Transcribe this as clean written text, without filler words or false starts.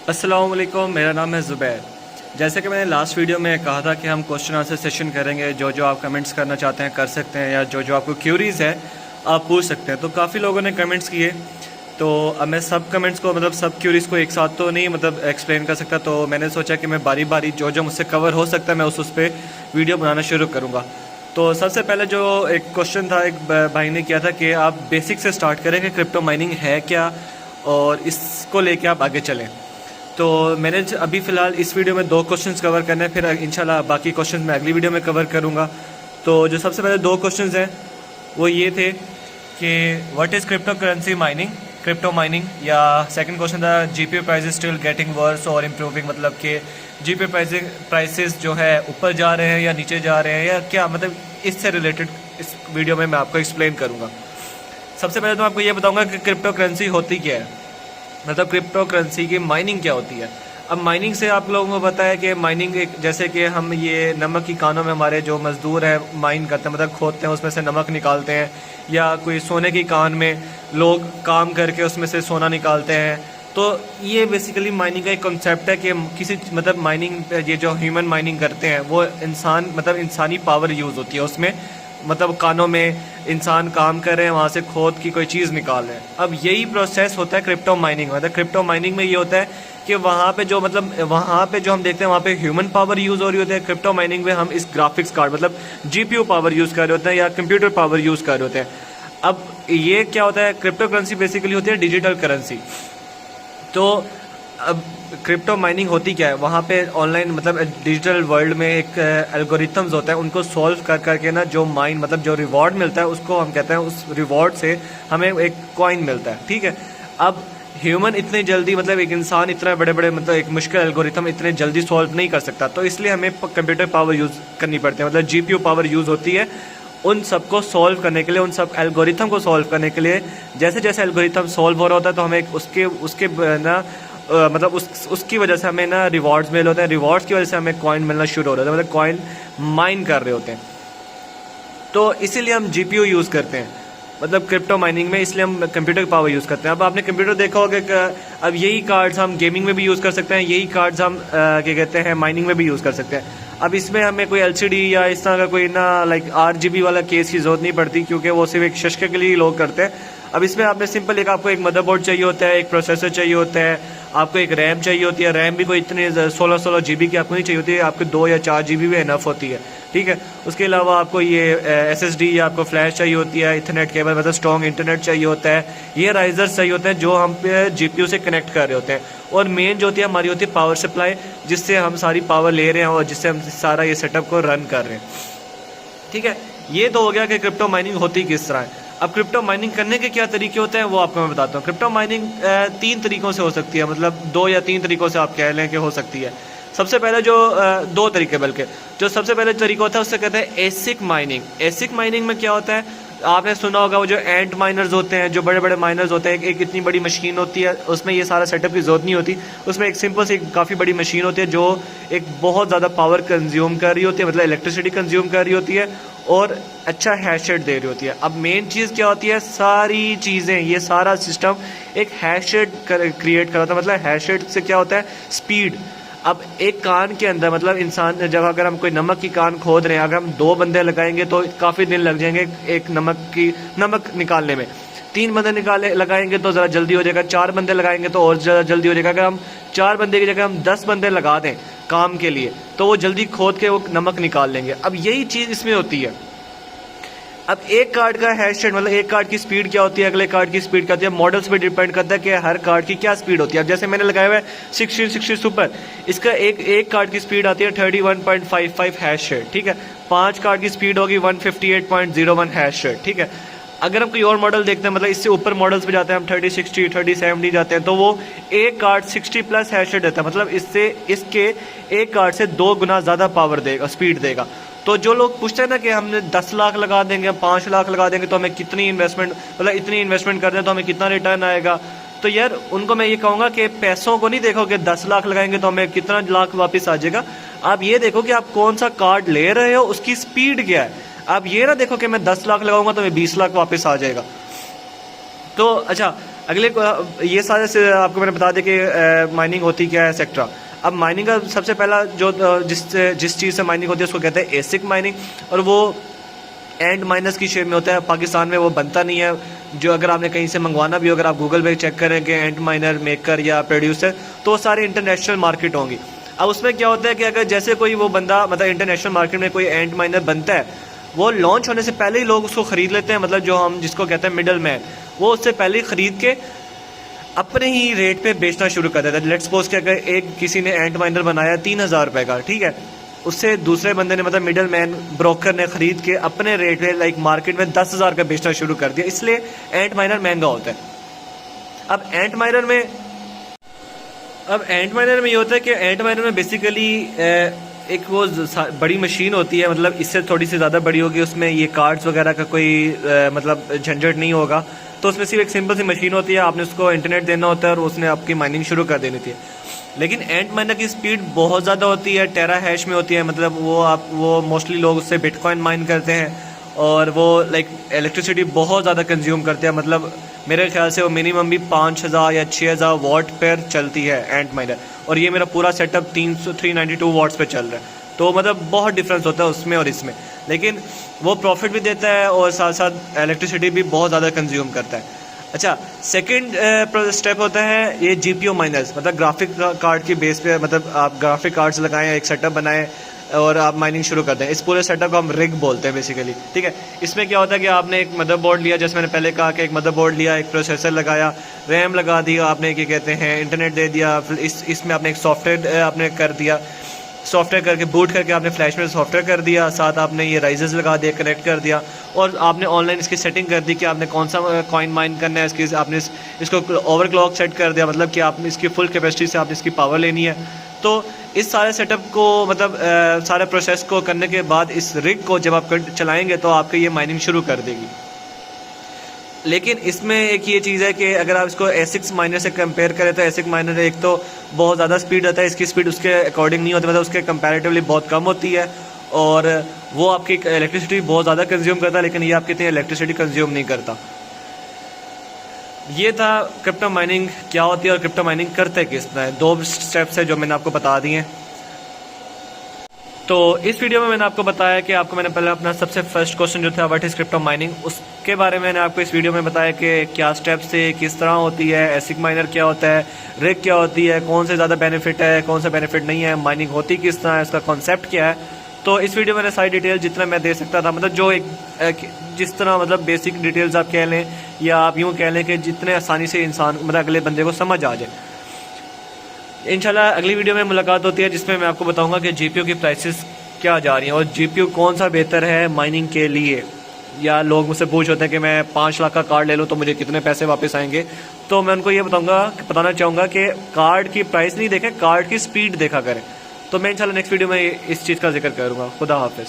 अस्सलाम वालेकुम, मेरा नाम है ज़ुबैर। जैसे कि मैंने लास्ट वीडियो में कहा था कि हम क्वेश्चन आंसर सेशन करेंगे। जो जो आप कमेंट्स करना चाहते हैं कर सकते हैं, या जो जो आपको क्यूरीज़ है आप पूछ सकते हैं। तो काफ़ी लोगों ने कमेंट्स किए, तो अब मैं सब कमेंट्स को सब क्यूरीज़ को एक साथ तो नहीं एक्सप्लेन कर सकता। तो मैंने सोचा कि मैं बारी बारी जो जो मुझसे कवर हो सकता है मैं उस पर वीडियो बनाना शुरू करूँगा। तो सबसे पहले जो एक क्वेश्चन था, एक भाई ने किया था कि आप बेसिक से स्टार्ट करें कि क्रिप्टो माइनिंग है क्या और इसको लेके आप आगे चलें। तो मैंने अभी फ़िलहाल इस वीडियो में 2 क्वेश्चंस कवर करने हैं, फिर इंशाल्लाह बाकी क्वेश्चंस मैं अगली वीडियो में कवर करूँगा। तो जो सबसे पहले 2 क्वेश्चंस हैं वो ये थे कि व्हाट इज़ क्रिप्टो माइनिंग, या सेकंड क्वेश्चन था GPU prices still getting worse और इम्प्रूविंग, मतलब कि जीपीयू प्राइसेस जो है ऊपर जा रहे हैं या नीचे जा रहे हैं या क्या, मतलब इससे रिलेटेड इस वीडियो में मैं आपको एक्सप्लेन करूँगा। सबसे पहले तो आपको ये बताऊँगा कि क्रिप्टो करेंसी होती क्या है, मतलब क्रिप्टो करेंसी की माइनिंग क्या होती है। अब माइनिंग से आप लोगों को पता है कि माइनिंग एक, जैसे कि हम ये नमक की कानों में हमारे जो मज़दूर हैं माइन करते हैं, मतलब खोदते हैं, उसमें से नमक निकालते हैं, या कोई सोने की कान में लोग काम करके उसमें से सोना निकालते हैं। तो ये बेसिकली माइनिंग का एक कॉन्सेप्ट है कि किसी माइनिंग, ये जो ह्यूमन माइनिंग करते हैं वो इंसानी पावर यूज़ होती है उसमें, कानों में इंसान काम कर रहे हैं, वहाँ से खोद की कोई चीज़ निकाल रहे हैं। अब यही प्रोसेस होता है क्रिप्टो माइनिंग में। क्रिप्टो माइनिंग में ये होता है कि वहाँ पे जो हम देखते हैं वहाँ पे ह्यूमन पावर यूज़ हो रही होती है। क्रिप्टो माइनिंग में हम इस graphics card GPU power use कर रहे होते हैं या कंप्यूटर पावर यूज़ कर रहे होते हैं। अब ये क्या होता है, क्रिप्टो करेंसी बेसिकली होती है डिजिटल करेंसी। तो अब क्रिप्टो माइनिंग होती क्या है, वहाँ पे ऑनलाइन डिजिटल वर्ल्ड में एक एल्गोरिथम्स होता है, उनको सॉल्व कर करके ना जो जो रिवॉर्ड मिलता है उसको हम कहते हैं, उस रिवॉर्ड से हमें एक कॉइन मिलता है। ठीक है। अब ह्यूमन इतनी जल्दी एक इंसान इतना बड़े बड़े एक मुश्किल एल्गोरिथम इतने जल्दी सॉल्व नहीं कर सकता, तो इसलिए हमें कंप्यूटर पावर यूज़ करनी पड़ती है, जीपीयू पावर यूज़ होती है उन सबको सॉल्व करने के लिए, उन सब एल्गोरिथम को सॉल्व करने के लिए। जैसे जैसे एल्गोरिथम सॉल्व हो रहा होता है तो हमें उसके ना उसकी वजह से हमें ना रिवॉर्ड्स मिल होते हैं, रिवॉर्ड्स की वजह से हमें कॉइन मिलना शुरू हो रहा है, कॉइन माइन कर रहे होते हैं। तो इसीलिए हम जीपीयू यूज़ करते हैं, क्रिप्टो माइनिंग में, इसलिए हम कंप्यूटर पावर यूज़ करते हैं। अब आपने कंप्यूटर देखा होगा कि अब यही कार्ड्स हम गेमिंग में भी यूज़ कर सकते हैं, यही कार्ड्स हम क्या कहते हैं माइनिंग में भी यूज़ कर सकते हैं। अब इसमें हमें कोई एलसीडी या इस तरह का कोई ना आरजीबी वाला केस की जरूरत नहीं पड़ती, क्योंकि वो सिर्फ एक शशके के लिए ही लोग करते हैं। अब इसमें आपने सिंपल आपको एक मदरबोर्ड चाहिए होता है, एक प्रोसेसर चाहिए होता है, आपको एक रैम चाहिए होती है। रैम भी कोई इतनी 16 GB की आपको नहीं चाहिए होती है, आपको 2 या 4 GB भी इनफ होती है। ठीक है। उसके अलावा आपको ये SSD या आपको फ्लैश चाहिए होती है, इथरनेट केबल स्ट्रॉन्ग इंटरनेट चाहिए होता है, ये राइजर्स चाहिए होते हैं जो हम जीपीयू से कनेक्ट कर रहे होते हैं। और मेन जो होती है हमारी होती है पावर सप्लाई, जिससे हम सारी पावर ले रहे हैं और जिससे हम सारा ये सेटअप को रन कर रहे हैं। ठीक है। ये तो हो गया कि क्रिप्टो माइनिंग होती किस तरह है। अब क्रिप्टो माइनिंग करने के क्या तरीके होते हैं वो आपको मैं बताता हूँ। क्रिप्टो माइनिंग 3 तरीकों से हो सकती है, 2 या 3 तरीकों से आप कह लें कि हो सकती है। सबसे पहले जो 2 तरीके, बल्कि जो सबसे पहले तरीका होता है उससे कहते हैं एसिक माइनिंग। एसिक माइनिंग में क्या होता है, आपने सुना होगा वो जो एंट माइनर्स होते हैं, जो बड़े बड़े माइनर्स होते हैं, एक इतनी बड़ी मशीन होती है, उसमें ये सारा सेटअप की जरूरत नहीं होती, उसमें एक सिंपल सी काफ़ी बड़ी मशीन होती है जो एक बहुत ज़्यादा पावर कंज्यूम कर रही होती है, इलेक्ट्रिसिटी कंज्यूम कर रही होती है और अच्छा हैश रेट दे रही होती है। अब मेन चीज़ क्या होती है, सारी चीज़ें, ये सारा सिस्टम एक हैश रेट क्रिएट कराता है। हैश रेट से क्या होता है, स्पीड। अब एक कान के अंदर इंसान जब अगर हम कोई नमक की कान खोद रहे हैं, अगर हम 2 बंदे लगाएंगे तो काफ़ी दिन लग जाएंगे एक नमक निकालने में। 3 बंदे लगाएंगे तो ज़रा जल्दी हो जाएगा, 4 बंदे लगाएंगे तो और ज़्यादा जल्दी हो जाएगा। अगर हम 4 बंदे की जगह हम 10 बंदे लगा दें काम के लिए तो वो जल्दी खोद के वो नमक निकाल लेंगे। अब यही चीज़ इसमें होती है। अब एक कार्ड का हैश रेट, एक कार्ड की स्पीड क्या होती है, अगले कार्ड की स्पीड क्या होती है, मॉडल्स पे डिपेंड करता है कि हर कार्ड की क्या स्पीड होती है। अब जैसे मैंने लगाया हुआ है 1660 सुपर, इसका एक कार्ड की स्पीड आती है 31.55 हैश रेट। ठीक है। 5 कार्ड की स्पीड होगी 158.01 हैश रेट। ठीक है। अगर हम कोई और मॉडल देखते हैं, इससे ऊपर मॉडल्स पे जाते हैं, हम 3060 3070 जाते हैं, तो वो एक कार्ड 60+ हैश रेट देता है, इसके एक कार्ड से 2 गुना ज़्यादा पावर देगा, स्पीड देगा। तो जो लोग पूछते हैं ना कि हमने 10 लाख लगा देंगे, 5 लाख लगा देंगे तो हमें कितनी इन्वेस्टमेंट, इतनी इन्वेस्टमेंट कर दें तो हमें कितना रिटर्न आएगा, तो यार उनको मैं ये कहूँगा कि पैसों को नहीं देखो कि 10 लाख लगाएंगे तो हमें कितना लाख वापस आ जाएगा। आप ये देखो कि आप कौन सा कार्ड ले रहे हो, उसकी स्पीड क्या है। आप ये ना देखो कि मैं 10 लाख लगाऊंगा तो मैं 20 लाख वापस आ जाएगा। तो अच्छा, अगले ये सारे से आपको मैंने बता दिया कि माइनिंग होती क्या है एक्सेट्रा। अब माइनिंग का सबसे पहला जो जिस चीज़ से माइनिंग होती है उसको कहते हैं एसिक माइनिंग, और वो एंड माइनस की शेप में होता है। पाकिस्तान में वो बनता नहीं है। जो अगर आपने कहीं से मंगवाना भी हो, अगर आप गूगल पे चेक करें कि एंड माइनर मेकर या प्रोड्यूसर, तो वो सारे इंटरनेशनल मार्केट होंगी। अब उसमें क्या होता है कि अगर जैसे कोई वो बंदा मतलब इंटरनेशनल मार्केट में कोई एंड माइनर बनता है, वो लॉन्च होने से पहले ही लोग उसको ख़रीद लेते हैं। मतलब जो हम जिसको कहते हैं मिडल मैन, वो उससे पहले ही ख़रीद के अपने ही रेट पे बेचना शुरू कर देता है। लेट्स सपोज कि अगर किसी ने एंड माइनर बनाया 3000 रुपये का, ठीक है, उससे दूसरे बंदे ने मतलब मिडल मैन ब्रोकर ने ख़रीद के अपने रेट पे लाइक मार्केट में 10,000 का बेचना शुरू कर दिया, इसलिए एंड माइनर महंगा होता है। अब एंड माइनर में ये होता है कि एंड माइनर में बेसिकली एक वो बड़ी मशीन होती है, मतलब इससे थोड़ी सी ज़्यादा बड़ी होगी, उसमें ये कार्ड्स वगैरह का कोई मतलब झंझट नहीं होगा। तो उसमें सिर्फ एक सिंपल सी मशीन होती है, आपने उसको इंटरनेट देना होता है और उसने आपकी माइनिंग शुरू कर देनी थी। लेकिन एंड माइनर की स्पीड बहुत ज़्यादा होती है, टेरा हैश में होती है। मतलब वो मोस्टली लोग उससे बिटकॉइन माइन करते हैं, और वो लाइक इलेक्ट्रिसिटी बहुत ज़्यादा कंज्यूम करते हैं। मतलब मेरे ख्याल से वो मिनिमम भी 5000 या 6000 वाट पर चलती है एंड माइनर, और ये मेरा पूरा सेटअप 392 वाट्स पे चल रहा है। तो मतलब बहुत डिफरेंस होता है उसमें और इसमें, लेकिन वो प्रॉफिट भी देता है और साथ साथ इलेक्ट्रिसिटी भी बहुत ज़्यादा कंज्यूम करता है। अच्छा, सेकंड स्टेप होता है ये जीपीयू माइनर्स, मतलब ग्राफिक कार्ड की बेस पे, मतलब आप ग्राफिक कार्ड्स लगाएं, एक सेटअप बनाएं और आप माइनिंग शुरू करते हैं। इस पूरे सेटअप को हम रिग बोलते हैं बेसिकली, ठीक है। इसमें क्या होता है कि आपने एक मदरबोर्ड लिया, जैसे मैंने पहले कहा कि एक मदरबोर्ड लिया, एक प्रोसेसर लगाया, रैम लगा दिया आपने, क्या कहते हैं इंटरनेट दे दिया, फिर इसमें आपने एक सॉफ्टवेयर आपने कर दिया, सॉफ्टवेयर करके बूट करके आपने फ्लैश में सॉफ्टवेयर कर दिया, साथ आपने ये राइजर्स लगा दिया, कनेक्ट कर दिया, और आपने ऑनलाइन इसकी सेटिंग कर दी कि आपने कौन सा कॉइन माइन करना है। इसकी आपने इसको ओवरक्लॉक सेट कर दिया, मतलब कि आपने इसकी फुल कैपेसिटी से आपने इसकी पावर लेनी है। तो इस सारे सेटअप को मतलब सारे प्रोसेस को करने के बाद इस रिग को जब आप चलाएंगे तो आपके ये माइनिंग शुरू कर देगी। लेकिन इसमें एक ये चीज़ है कि अगर आप इसको एसिक्स माइनर से कंपेयर करें तो एसिक माइनर एक तो बहुत ज़्यादा स्पीड रहता है, इसकी स्पीड उसके अकॉर्डिंग नहीं होती, मतलब उसके कंपैरेटिवली बहुत कम होती है, और वो आपकी इलेक्ट्रिसिटी बहुत ज़्यादा कंज्यूम करता है, लेकिन ये आपकी इतनी इलेक्ट्रिसिटी कंज्यूम नहीं करता। ये था क्रिप्टो माइनिंग क्या होती है और क्रिप्टो माइनिंग करते किस तरह है। 2 स्टेप्स है जो मैंने आपको बता दिए हैं। तो इस वीडियो में मैंने आपको बताया कि आपको मैंने पहले अपना सबसे फर्स्ट क्वेश्चन जो था व्हाट इज़ क्रिप्टो माइनिंग, उसके बारे में मैंने आपको इस वीडियो में बताया कि क्या स्टेप्स है, किस तरह होती है, एसिक माइनर क्या होता है, रिग क्या होती है, कौन से ज़्यादा बेनिफिट है, कौन सा बेनिफिट नहीं है, माइनिंग होती किस तरह है, इसका कॉन्सेप्ट क्या है। तो इस वीडियो में मैंने सारी डिटेल जितना मैं दे सकता था, मतलब जो जिस तरह मतलब बेसिक डिटेल्स आप कह लें या आप यूँ कह लें कि जितने आसानी से इंसान मतलब अगले बंदे को समझ आ जाए। इंशाल्लाह अगली वीडियो में मुलाकात होती है जिसमें मैं आपको बताऊंगा कि जीपीयू की प्राइसेस क्या जा रही हैं और जीपीयू कौन सा बेहतर है माइनिंग के लिए। या लोग मुझसे पूछ होते हैं कि मैं 5 लाख का कार्ड ले लूँ तो मुझे कितने पैसे वापस आएंगे, तो मैं उनको ये बताना चाहूँगा कि कार्ड की प्राइस नहीं देखें, कार्ड की स्पीड देखा करें। तो मैं इंशाल्लाह नेक्स्ट वीडियो में इस चीज़ का जिक्र करूँगा। खुदा हाफिज़।